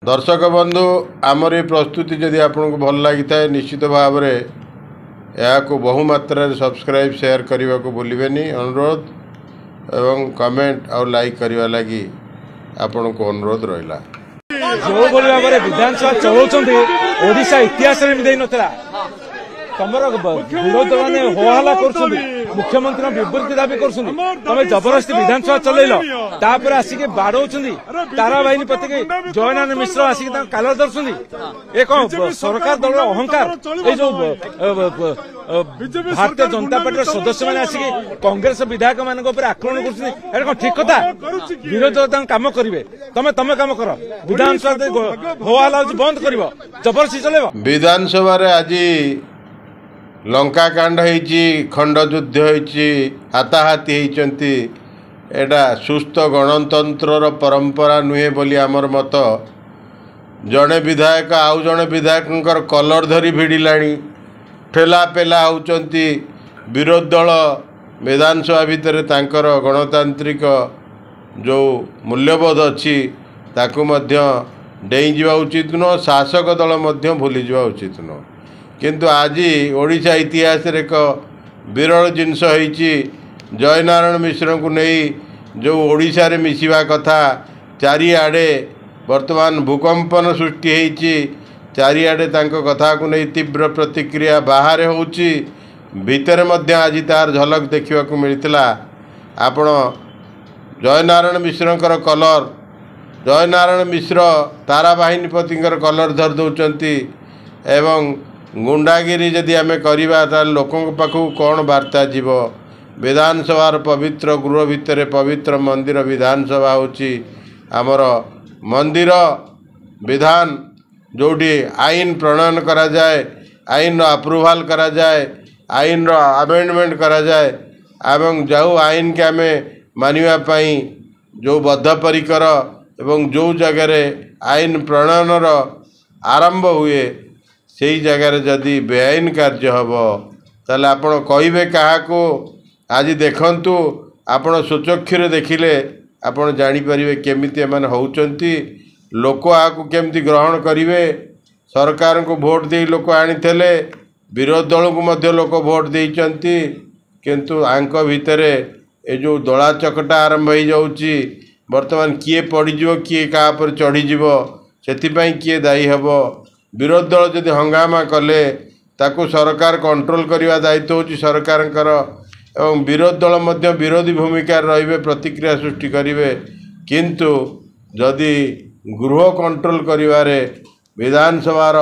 दर्शक बंधु आमर ये प्रस्तुति जदि आपको भल लगी था निश्चित भाव में यह बहुमात्रा सब्सक्राइब शेयर करने को भूलें अनुरोध एवं कमेंट और लाइक करने लगी आपण को अनुरोध रहा। जो भाव में विधानसभा चलाउछन्ती ओडिशा इतिहास में नथिला तमर विरोध मैंने होहल्ला कर मुख्यमंत्री विवृत्ति दाबी कर तमें जबरदस्ती विधानसभा चलैल तापर आसिक बाड़ौ तारा बाहिनी प्रति जयनारायण मिश्र आसिक कालर धरछन्ती ए कौन सरकार दल अहंकार ये जो भारतीय जनता पार्टी सदस्य मैंने आसिक कांग्रेस विधायक मान आक्रमण कर ठीक कथा विरोध काम करेंगे तमें तमें काम कर विधानसभा होहल्ला बंद कर जबरदस्ती चलेब विधानसभा आज लंकाकांड होती खंड युद्ध होती हाथाहाथी होती एटा सुस्थ गणतंत्र परंपरा नुहे बोली आमर मत जड़े विधायक आउ जड़े विधायक कलर धरी भिड़िलाणी ठेला पेला होती विरोध दल विधानसभा भितर तांकर गणतांत्रिक जो मूल्यबोध अच्छी ताकू मध्य डेई जावा उचित नुह शासक दल मध्य भूली जावा उचित नुह किंतु आज ओडिशा इतिहास एक विरल जिनस होईची जयनारायण मिश्र को नहीं जो ओडिशा रे मिसिबा कथा चारिआडे वर्तमान भूकंपन सृष्टि होईची चारिआडे तांको कथा को नहीं तीव्र प्रतिक्रिया बाहर होउची भीतर मध्य आज तार झलक देखा मिलता आपण जयनारायण मिश्र कलर जयनारायण मिश्र तारा बाहिनी पति कलर धर दौरान एवं गुंडागिरी जदि आम करवा लोकों पाखु कौन वार्ता जीव विधानसभा पवित्र गृह भितर पवित्र मंदिर विधानसभा होची आमर मंदिर विधान जोटी आईन प्रणयन करा जाए आईन अप्रूवाल करा जाए आईन अमेंडमेंट करा जाए एवं जो आईन के आम मानिबा जो बद्धपरिकर एवं जो जगह आईन प्रणयनर आरंभ हुए से ही जगार जदि बेआईन कार्य हम ताले आपण कहे क्या आज देखंतु आपण स्वचक्षुरे देखिले आपण जानीपर केमिति एमाने होउचंती लोक आकु केमती ग्रहण करेंगे सरकार को भोट दे लोक आनीते विरोध दल को मध्य लोक भोट देइचंती किंतु आंक भितर ए जो दला चकटा आरंभ हो जाउची वर्तमान किए पड़ीज किए क्या चढ़ीज से किए दायी हम विरोध दल जदि हंगामा कले ताकू सरकार कंट्रोल करने दायित्व होची सरकार एवं विरोध दल मध्य विरोधी भूमिका रहिबे प्रतिक्रिया सृष्टि करेंगे किंतु जदि गृह कंट्रोल करिवारे विधानसभार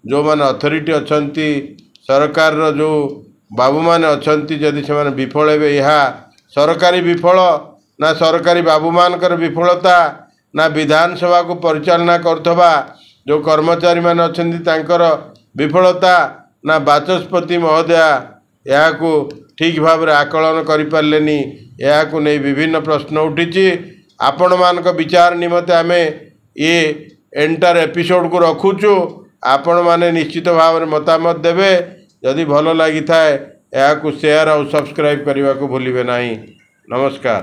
जो माने अथॉरिटी अछंती सरकार रो जो बाबू माने अछंती जदि से माने विफल हेबे यहाँ सरकारी विफल ना सरकारी बाबू मानकर विफलता ना विधानसभा को परिचालना करथबा जो कर्मचारी मान अछंती तांकर विफलता ना बाचस्पति महोदया यहाँ को ठीक भाव में आकलन करें यहाँ को नहीं विभिन्न प्रश्न उठी आपण मान विचार निमते आम ये एंटायर एपिसोड को रखुचु आपण माने निश्चित भाव में मतामत देवे जदि भल लगी था यहाँ को शेयर और सब्सक्राइब करने को भूलिए नहीं। नमस्कार।